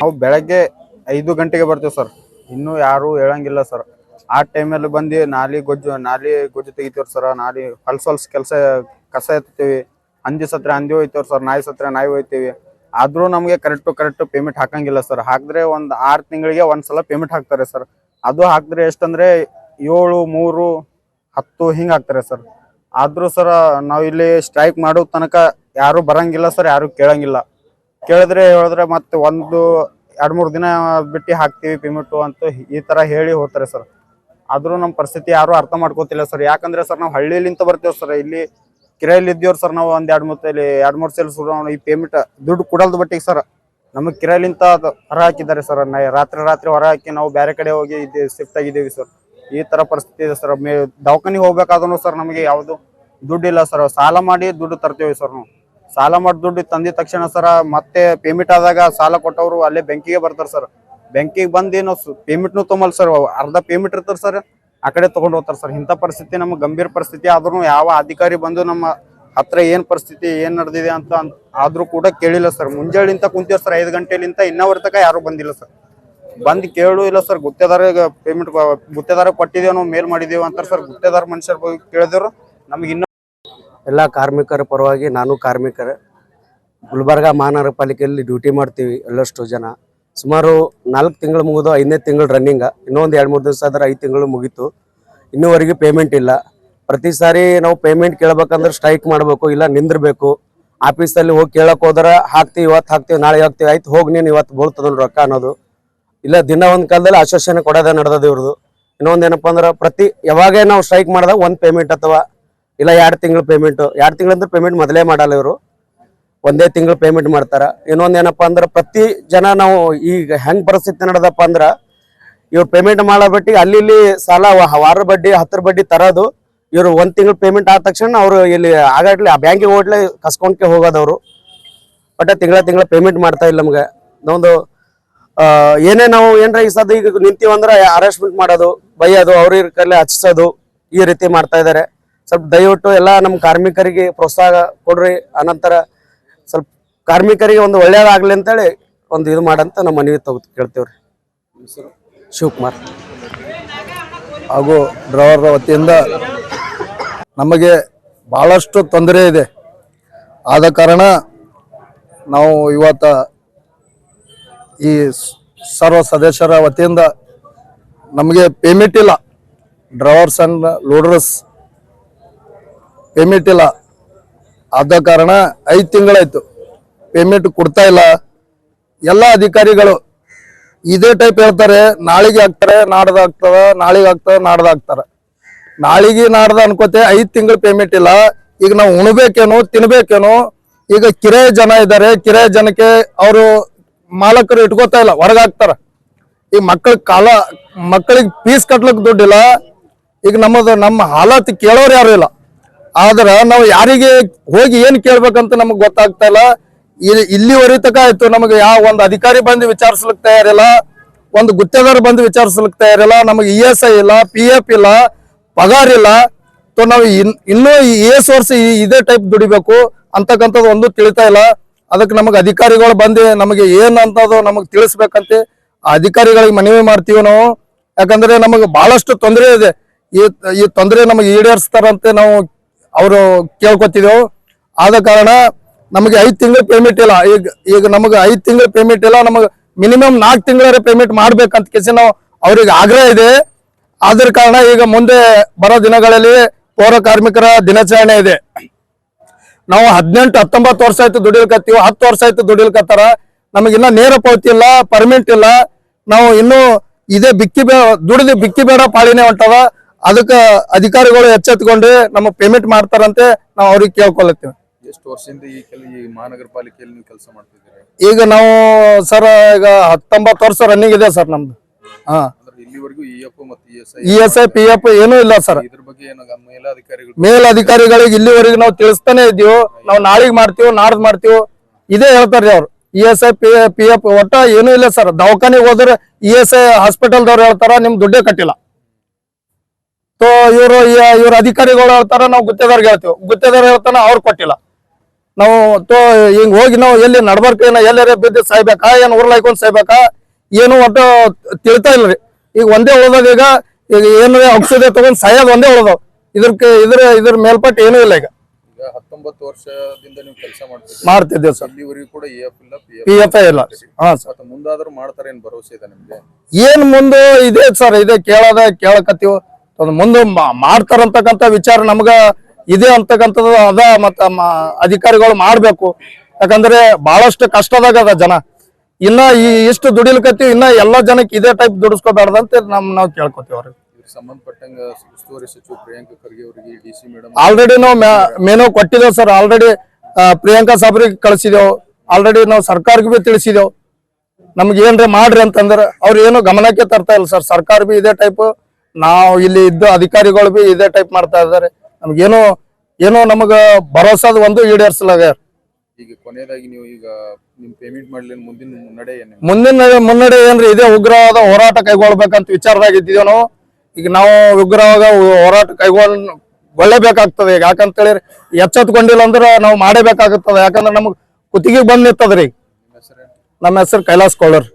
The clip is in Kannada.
ನಾವು ಬೆಳಗ್ಗೆ 5 ಗಂಟೆಗೆ ಬರ್ತೀವಿ ಸರ್. ಇನ್ನೂ ಯಾರು ಹೇಳಂಗಿಲ್ಲ ಸರ್. ಆ ಟೈಮಲ್ಲಿ ಬಂದು ನಾಲಿ ಗೊಜ್ಜು ತೆಗಿತೀವ್ರಿ ಸರ್. ನಾಲಿ ಹೊಲ್ಸ್ ಕೆಲಸ ಕಸ ಎತ್ತೀವಿ. ಹಂದಿ ಸತ್ರ ಹಂದಿ ಹೋಯ್ತೇವ್ರಿ ಸರ್. ನಾಯಿ ಸತ್ರ ನಾಯಿ ಹೋಯ್ತೀವಿ. ಆದ್ರೂ ನಮಗೆ ಕರೆಕ್ಟ್ ಪೇಮೆಂಟ್ ಹಾಕಂಗಿಲ್ಲ ಸರ್. ಹಾಕಿದ್ರೆ ಒಂದು 6 ತಿಂಗಳಿಗೆ ಒಂದ್ಸಲ ಪೇಮೆಂಟ್ ಹಾಕ್ತಾರೆ ಸರ್. ಅದು ಹಾಕಿದ್ರೆ ಎಷ್ಟಂದ್ರೆ 7, 3, 10 ಹಿಂಗೆ ಹಾಕ್ತಾರೆ ಸರ್. ಆದ್ರೂ ಸರ್ ನಾವು ಇಲ್ಲಿ ಸ್ಟ್ರೈಕ್ ಮಾಡೋ ತನಕ ಯಾರು ಬರಂಗಿಲ್ಲ ಸರ್. ಯಾರು ಕೇಳಂಗಿಲ್ಲ. ಹೇಳಿದ್ರೆ ಮತ್ತೆ 1-2-3 ದಿನ ಬಿಟ್ಟು ಹಾಕ್ತೀವಿ ಪೇಮೆಂಟು ಅಂತ ಈ ತರ ಹೇಳಿ ಹೋಗ್ತಾರೆ ಸರ್. ಆದ್ರೂ ನಮ್ಮ ಪರಿಸ್ಥಿತಿ ಯಾರು ಅರ್ಥ ಮಾಡ್ಕೋತಿಲ್ಲ ಸರ್. ಯಾಕಂದ್ರೆ ಸರ್ ನಾವು ಹಳ್ಳಿಲಿಂತ ಬರ್ತೇವೆ ಸರ್. ಇಲ್ಲಿ ಕಿರಾಯಿಲಿ ಇದ್ದೀವ್ರಿ ಸರ್. ನಾವು ಒಂದ್ 2-3 ಸಲ ಈ ಪೇಮೆಂಟ್ ದುಡ್ಡು ಕೊಡಲ್ದು ಬಟ್ಟಿಗೆ ಸರ್ ನಮಗೆ ಕಿರಾಯಿಲಿಂತ ಹೊರ ಹಾಕಿದ್ದಾರೆ ಸರ್. ರಾತ್ರಿ ಹೊರ ಹಾಕಿ ನಾವು ಬೇರೆ ಕಡೆ ಹೋಗಿ ಶಿಫ್ಟ್ ಆಗಿದ್ದೀವಿ ಸರ್. ಈ ತರ ಪರಿಸ್ಥಿತಿ ಇದೆ ಸರ್. ದವಾಖಾನಿಗೆ ಹೋಗ್ಬೇಕಾದ್ರೂ ಸರ್ ನಮಗೆ ಯಾವ್ದು ದುಡ್ಡು ಇಲ್ಲ ಸರ್. ಸಾಲ ಮಾಡಿ ದುಡ್ಡು ತರ್ತೀವಿ ಸರ್. ನಾವು ಸಾಲ ಮಾಡಿ ದುಡ್ಡು ತಂದಿದ ತಕ್ಷಣ ಸರ್ ಮತ್ತೆ ಪೇಮೆಂಟ್ ಆದಾಗ ಸಾಲ ಕೊಟ್ಟವರು ಅಲ್ಲೇ ಬ್ಯಾಂಕಿಗೆ ಬರ್ತಾರೆ ಸರ್. ಬ್ಯಾಂಕಿಗೆ ಬಂದು ನಾವು ಪೇಮೆಂಟ್ನು ತೊಗೊಳಲ್ಲ ಸರ್. ಅರ್ಧ ಪೇಮೆಂಟ್ ಇರ್ತಾರೆ ಸರ್, ಆ ಕಡೆ ತಗೊಂಡು ಹೋಗ್ತಾರೆ ಸರ್. ಇಂಥ ಪರಿಸ್ಥಿತಿ ನಮ್ಗೆ ಗಂಭೀರ ಪರಿಸ್ಥಿತಿ. ಆದ್ರೂ ಯಾವ ಅಧಿಕಾರಿ ಬಂದು ನಮ್ಮ ಹತ್ರ ಏನ್ ಪರಿಸ್ಥಿತಿ ಏನ್ ನಡೆದಿದೆ ಅಂತ ಆದ್ರೂ ಕೂಡ ಕೇಳಿಲ್ಲ ಸರ್. ಮುಂಜಾಳಿಂತ ಕುಂತೀವಿ ಸರ್ 5 ಗಂಟೆಲಿಂತ ಇನ್ನವರ ತನಕ ಯಾರು ಬಂದಿಲ್ಲ ಸರ್. ಬಂದು ಕೇಳು ಇಲ್ಲ ಸರ್. ಗುತ್ತೇದಾರ ಕೊಟ್ಟಿದ್ದೇವೆ ನಾವು ಮೇಲ್ ಮಾಡಿದೇವು ಅಂತಾರೆ ಸರ್. ಗುತ್ತೇದಾರ ಮನುಷ್ಯರು ಕೇಳಿದ್ರು ನಮ್ಗೆ ಇನ್ನೂ ಎಲ್ಲ ಕಾರ್ಮಿಕರ ಪರವಾಗಿ ನಾನು ಕಾರ್ಮಿಕರ ಗುಲ್ಬರ್ಗ ಮಹಾನಗರ ಪಾಲಿಕೆಯಲ್ಲಿ ಡ್ಯೂಟಿ ಮಾಡ್ತೀವಿ. ಎಲ್ಲಷ್ಟು ಜನ ಸುಮಾರು 4 ತಿಂಗಳು ಮುಗಿದು 5ನೇ ತಿಂಗಳು ರನ್ನಿಂಗ್. ಇನ್ನೊಂದು 2-3 ದಿವಸ ಆದ್ರೆ 5 ತಿಂಗಳು ಮುಗೀತು. ಇನ್ನೂವರೆಗೂ ಪೇಮೆಂಟ್ ಇಲ್ಲ. ಪ್ರತಿ ಸಾರಿ ನಾವು ಪೇಮೆಂಟ್ ಕೇಳ್ಬೇಕಂದ್ರೆ ಸ್ಟ್ರೈಕ್ ಮಾಡಬೇಕು, ಇಲ್ಲ ನಿಂದಿರ್ಬೇಕು. ಆಫೀಸಲ್ಲಿ ಹೋಗಿ ಕೇಳಕ್ ಹೋದ್ರೆ ಹಾಕ್ತೀವಿ, ಇವತ್ತು ಹಾಕ್ತೀವಿ, ನಾಳೆ ಹಾಕ್ತೀವಿ, ಆಯ್ತು ಹೋಗಿ ನೀನು ಇವತ್ತು ಬೋಳ್ತದಲ್ಲ ರೊಕ್ಕ ಅನ್ನೋದು. ಇಲ್ಲ ದಿನ ಒಂದು ಕಾಲದಲ್ಲಿ ಆಶ್ವಾಸನೆ ಕೊಡೋದೇ ನಡೆದದ ಇವ್ರದ್ದು. ಇನ್ನೊಂದೇನಪ್ಪ ಅಂದ್ರೆ ಯಾವಾಗೇ ನಾವು ಸ್ಟ್ರೈಕ್ ಮಾಡಿದಾಗ 1 ಪೇಮೆಂಟ್ ಅಥವಾ ಇಲ್ಲ 2 ತಿಂಗಳು ಪೇಮೆಂಟು. 2 ತಿಂಗಳಂದ್ರೆ ಪೇಮೆಂಟ್ ಮೊದಲೇ ಮಾಡಲ್ಲ ಇವರು. 1 ತಿಂಗಳು ಪೇಮೆಂಟ್ ಮಾಡ್ತಾರ. ಇನ್ನೊಂದೇನಪ್ಪ ಅಂದ್ರೆ ಪ್ರತಿ ಜನ ನಾವು ಈಗ ಹೆಂಗ್ ಪರಿಸ್ಥಿತಿ ನಡೆದಪ್ಪ ಅಂದ್ರೆ ಇವ್ರು ಪೇಮೆಂಟ್ ಮಾಡೋ ಬಟ್ಟಿ ಅಲ್ಲಿ ಇಲ್ಲಿ ಸಾಲ ವಾರ ಬಡ್ಡಿ 10 ಬಡ್ಡಿ ತರೋದು. ಇವರು 1 ತಿಂಗಳು ಪೇಮೆಂಟ್ ಆದ ತಕ್ಷಣ ಅವರು ಇಲ್ಲಿ ಆಗಾಡ್ಲಿ ಆ ಬ್ಯಾಂಕಿಗೆ ಹೋಗ್ಲಿ ಕಸ್ಕೊಂಡ್ಕೆ ಹೋಗೋದವ್ರು. ಬಟ್ ತಿಂಗಳ ಪೇಮೆಂಟ್ ಮಾಡ್ತಾ ಇಲ್ಲ ನಮ್ಗೆ. ನಮ್ದು ಏನೇ ನಾವು ಏನ್ರ ಈ ಸದ ಈಗ ನಿಂತೀವಂದ್ರೆ ಅರೆಸ್ಟ್ಮೆಂಟ್ ಮಾಡೋದು, ಬೈಯೋದು, ಅವ್ರ ಕೈಲಿ ಹಚ್ಚಿಸೋದು, ಈ ರೀತಿ ಮಾಡ್ತಾ ಇದ್ದಾರೆ. ಸ್ವಲ್ಪ ದಯವಿಟ್ಟು ಎಲ್ಲ ನಮ್ಮ ಕಾರ್ಮಿಕರಿಗೆ ಪ್ರೋತ್ಸಾಹ ಕೊಡ್ರಿ. ಅನಂತರ ಸ್ವಲ್ಪ ಕಾರ್ಮಿಕರಿಗೆ ಒಂದು ಒಳ್ಳೇದಾಗ್ಲಿ ಅಂತೇಳಿ ಒಂದು ಇದು ಮಾಡಂತ ನಮ್ಮ ಮನವಿ ಕೇಳ್ತೇವ್ರಿ. ಶಿವಕುಮಾರ್ ಹಾಗೂ ಡ್ರೈವರ್ ವತಿಯಿಂದ ನಮಗೆ ಬಹಳಷ್ಟು ತೊಂದರೆ ಇದೆ. ಆದ ಕಾರಣ ನಾವು ಇವತ್ತು ಈ ಸರ್ವ ಸದಸ್ಯರ ವತಿಯಿಂದ ನಮಗೆ ಪೇಮೆಂಟ್ ಇಲ್ಲ. ಡ್ರೈವರ್ಸ್ ಅಂಡ್ ಲೋಡರ್ಸ್ ಪೇಮೆಂಟ್ ಇಲ್ಲ. ಆದ ಕಾರಣ 5 ತಿಂಗಳಾಯ್ತು ಪೇಮೆಂಟ್ ಕೊಡ್ತಾ ಇಲ್ಲ. ಎಲ್ಲ ಅಧಿಕಾರಿಗಳು ಇದೇ ಟೈಪ್ ಹೇಳ್ತಾರೆ. ನಾಳೆಗೆ ಹಾಕ್ತಾರೆ, ನಾಡ್ದು ಆಗ್ತದ, ನಾಳೆಗೆ ಆಗ್ತದ, ನಾಡ್ದು ಹಾಕ್ತಾರೆ. ನಾಳೆಗೆ ನಾಡ್ದು ಅನ್ಕೋತೆ 5 ತಿಂಗಳು ಪೇಮೆಂಟ್ ಇಲ್ಲ. ಈಗ ನಾವು ಉಣ್ಬೇಕೇನೋ ತಿನ್ಬೇಕೇನೋ. ಈಗ ಕಿರಾಯ ಜನ ಇದ್ದಾರೆ. ಕಿರಾಯ ಜನಕ್ಕೆ ಅವರು ಮಾಲಕರು ಇಟ್ಕೋತಾ ಇಲ್ಲ, ಹೊರಗಾಕ್ತಾರ. ಈಗ ಮಕ್ಕಳಿಗೆ ಫೀಸ್ ಕಟ್ಲಿಕ್ಕೆ ದುಡ್ಡಿಲ್ಲ. ಈಗ ನಮ್ಮ ಹಾಲತ್ ಕೇಳೋರು ಯಾರು ಇಲ್ಲ. ಆದ್ರೆ ನಾವು ಯಾರಿಗೆ ಹೋಗಿ ಏನ್ ಕೇಳ್ಬೇಕಂತ ನಮಗ್ ಗೊತ್ತಾಗ್ತಾ ಇಲ್ಲ. ಇಲ್ಲಿವರೆಗೆ ತಕ ಆಯ್ತು. ನಮಗೆ ಯಾವ ಒಂದು ಅಧಿಕಾರಿ ಬಂದು ವಿಚಾರಿಸ್ಲಿಕ್ಕೆ ತಯಾರಿಲ್ಲ, ಒಂದು ಗುತ್ತೇದಾರ ಬಂದು ವಿಚಾರಿಸ್ಲಿಕ್ಕೆ ತಯಾರಿಲ್ಲ. ನಮಗೆ ESI ಇಲ್ಲ, PF ಇಲ್ಲ, ಪಗಾರ ಇಲ್ಲ. ನಾವು ಇನ್ನೂ ವರ್ಷ ಇದೇ ಟೈಪ್ ದುಡಿಬೇಕು ಅಂತಕ್ಕಂಥದ್ದು ಒಂದು ತಿಳಿತಾ ಇಲ್ಲ. ಅದಕ್ಕೆ ನಮಗೆ ಅಧಿಕಾರಿಗಳು ಬಂದು ನಮಗೆ ಏನಂತದ್ದು ನಮಗೆ ತಿಳಿಸ್ಬೇಕಂತ ಅಧಿಕಾರಿಗಳಿಗೆ ಮನವಿ ಮಾಡ್ತೀವಿ ನಾವು. ಯಾಕಂದ್ರೆ ನಮಗೆ ಬಹಳಷ್ಟು ತೊಂದರೆ ಇದೆ. ಈ ತೊಂದರೆ ನಮಗೆ ಈಡೇರಿಸ್ತಾರಂತೆ ನಾವು ಅವರು ಕೇಳ್ಕೊತಿದ್ದೆವು. ಆದ ಕಾರಣ ನಮಗೆ 5 ತಿಂಗಳು ಪೇಮೆಂಟ್ ಇಲ್ಲ. ಈಗ ನಮಗೆ 5 ತಿಂಗಳು ಪೇಮೆಂಟ್ ಇಲ್ಲ. ನಮಗೆ ಮಿನಿಮಮ್ 4 ತಿಂಗಳ ಪೇಮೆಂಟ್ ಮಾಡ್ಬೇಕಂತ ಕೇಸಿ ನಾವು ಅವ್ರಿಗೆ ಆಗ್ರಹ ಇದೆ. ಆದ್ರ ಕಾರಣ ಈಗ ಮುಂದೆ ಬರೋ ದಿನಗಳಲ್ಲಿ ಪೌರ ಕಾರ್ಮಿಕರ ದಿನಾಚರಣೆ ಇದೆ. ನಾವು 18-19 ವರ್ಷ ಆಯ್ತು ದುಡಿಲ್ಕತ್ತೀವಿ. 10 ವರ್ಷ ಆಯ್ತು ದುಡಿಲ್ಕತ್ತಾರ. ನಮಗಿನ್ನ ನೇರ ಪಾವತಿ ಇಲ್ಲ, ಪರ್ಮೆಂಟ್ ಇಲ್ಲ. ನಾವು ಇನ್ನೂ ಇದೇ ದುಡಿದು ಬಿಕ್ಕಿ ಬೇಡ ಪಾಳಿನೇ ಹೊಂಟವ. ಅದಕ್ಕೆ ಅಧಿಕಾರಿಗಳು ಎಚ್ಚೆತ್ಕೊಂಡು ನಮಗೆ ಪೇಮೆಂಟ್ ಮಾಡ್ತಾರಂತೆ ನಾವು ಅವ್ರಿಗೆ ಕೇಳ್ಕೊಳತ್ತೀವಿ. ಎಷ್ಟು ವರ್ಷದಿಂದ ಈ ಮಹಾನಗರ ಪಾಲಿಕೆಯಲ್ಲಿ ನೀವು ಕೆಲಸ ಮಾಡ್ತಿದ್ದೀರಾ? ಈಗ ನಾವು ಸರ್ ಈಗ 19 ವರ್ಷ ರನ್ನಿಂಗ್ ಇದೆ ಸರ್ ನಮ್ದು. ಇಲ್ಲಿವರೆಗೂ ESI PF ಏನೂ ಇಲ್ಲ ಸರ್. ಇದ್ರ ಬಗ್ಗೆ ಮೇಲಧಿಕಾರಿಗಳಿಗೆ ಇಲ್ಲಿವರೆಗೂ ನಾವು ತಿಳಿಸ್ತಾನೆ ಇದ್ದೀವಿ. ನಾವು ನಾಳೆಗೆ ಮಾಡ್ತೀವಿ, ನಾಡ್ದು ಮಾಡ್ತೀವಿ, ಇದೇ ಹೇಳ್ತಾರ್ರಿ ಅವ್ರು. ESI PF ಒಟ್ಟ ಏನೂ ಇಲ್ಲ ಸರ್. ದವಾಖಾನೆಗೆ ಹೋದ್ರೆ ESI ಹಾಸ್ಪಿಟಲ್ದವ್ರು ಹೇಳ್ತಾರ ನಿಮ್ ದುಡ್ಡೇ ಕಟ್ಟಿಲ್ಲ. ಇವ್ರ ಅಧಿಕಾರಿಗಳು ಹೇಳ್ತಾರ ನಾವು ಗುತ್ತೇದಾರ್ಗೆ ಹೇಳ್ತೀವಿ, ಗುತ್ತೇದಾರ್ ಹೇಳ್ತಾನ ಅವ್ರು ಕೊಟ್ಟಿಲ್ಲ. ನಾವು ಹಿಂಗ್ ಹೋಗಿ ನಾವು ಎಲ್ಲಿ ನಡ್ಬರ್ಕ ಎಲ್ಲಾರ ಬಿದ್ದು ಸಾಯ್ಬೇಕಾ ಏನ್ ಉರ್ಲಾಯ್ಕೊಂಡ್ ಸಾಯ್ಬೇಕಾ ಏನು ಒಟ್ಟು ತಿಳ್ತಾ ಇಲ್ರಿ. ಈಗ ಒಂದೇ ಉಳ್ದಾಗ ಈಗ ಏನು ಔಷಧಿ ತಗೊಂಡ್ ಸಾಯೋದ್ ಒಂದೇ ಉಳ್ದಾವ್. ಇದ್ರ ಮೇಲ್ಪಟ್ಟು ಏನೂ ಇಲ್ಲ. ಈಗ 19 ವರ್ಷದಿಂದ ನೀವು ಕೆಲಸ ಮಾಡ್ತಿದ್ದೇವೆ ಸರ್. ಇಲ್ಲಿವರೆಗೂ ಕೂಡ EF ಇಲ್ಲ PF ಇಲ್ಲ. ಹಾ ಸರ್. ಮುಂದಾದ್ರೂ ಮಾಡ್ತಾರೆ ಏನ್ ಭರವಸೆ ಇದೆ ನಿಮ್ಗೆ? ಏನ್ ಮುಂದೆ ಇದೆ ಸರ್, ಇದೆ ಕೇಳಕತ್ತೀವಿ. ಮುಂದೆ ಮಾಡ್ತಾರಂತಕ್ಕಂಥ ವಿಚಾರ ನಮ್ಗ ಇದೆ ಅಂತಕ್ಕಂಥದ್ದು ಅದ. ಮತ್ತ ಅಧಿಕಾರಿಗಳು ಮಾಡ್ಬೇಕು. ಯಾಕಂದ್ರೆ ಬಹಳಷ್ಟು ಕಷ್ಟದಾಗ ಅದ ಜನ. ಇನ್ನ ಇಷ್ಟು ದುಡಿಲಿಕತ್ತೀವಿ, ಇನ್ನ ಎಲ್ಲಾ ಜನಕ್ಕೆ ಇದೇ ಟೈಪ್ ದುಡಿಸ್ಕೋಬಾರ್ದಂತ ನಾವು ಕೇಳ್ಕೊತೀವಿ ಅವ್ರಿಗೆ. ಸಂಬಂಧಪಟ್ಟಂಗ ಉಸ್ತುವಾರಿ ಸಚಿವ ಪ್ರಿಯಾಂಕಾ ಖರ್ಗೆ ಅವರಿಗೆ DC ಮೇಡಮ್ ಆಲ್ರೆಡಿ ನಾವು ಮೆನು ಕೊಟ್ಟಿದ್ದೇವೆ ಸರ್. ಆಲ್ರೆಡಿ ಪ್ರಿಯಾಂಕಾ ಸಾಬ್ರಿಗೆ ಕಳಿಸಿದೆವು. ಆಲ್ರೆಡಿ ನಾವು ಸರ್ಕಾರಕ್ಕೆ ಬಿ ತಿಳಿಸಿದೆವು. ನಮ್ಗೆ ಏನ್ರಿ ಮಾಡ್ರಿ ಅಂತಂದ್ರೆ ಅವ್ರು ಏನು ಗಮನಕ್ಕೆ ತರ್ತಾ ಇಲ್ಲ ಸರ್. ಸರ್ಕಾರ ಬಿ ಇದೇ ಟೈಪ್, ನಾವು ಇಲ್ಲಿ ಇದ್ದ ಅಧಿಕಾರಿಗಳು ಬಿ ಇದೇ ಟೈಪ್ ಮಾಡ್ತಾ ಇದ್ದಾರೆ. ನಮ್ಗೇನೋ ನಮಗ ಭರೋಸಾದ ಒಂದು ಈಡೇರಿಸಲಾಗ. ಈಗ ಕೊನೆಯದಾಗಿ ನೀವು ಈಗ ನಿಮ್ ಪೇಮೆಂಟ್ ಮಾಡ್ಲಿ ಮುಂದಿನ ಮುನ್ನಡೆ ಏನ್ರಿ ಇದೇ ಉಗ್ರವಾದ ಹೋರಾಟ ಕೈಗೊಳ್ಬೇಕಂತ ವಿಚಾರದಾಗ ಇದ್ದೀವಿ ನಾವು. ಈಗ ನಾವು ಉಗ್ರವಾದ ಹೋರಾಟ ಕೈಗೊಳ್ಳಬೇಕಾಗ್ತದೆ. ಯಾಕಂತ ಹೇಳಿರಿ ಎಚ್ಚೆತ್ಕೊಂಡಿಲ್ಲ ಅಂದ್ರೆ ನಾವು ಮಾಡಬೇಕಾಗುತ್ತದೆ. ಯಾಕಂದ್ರೆ ನಮಗ್ ಕುತ್ತಿಗೆ ಬಂದ್ ನಿಂತದ್ರಿ. ನಮ್ಮ ಹೆಸರು ಕೈಲಾಸ್ ಕೊಳ್ಳರ್.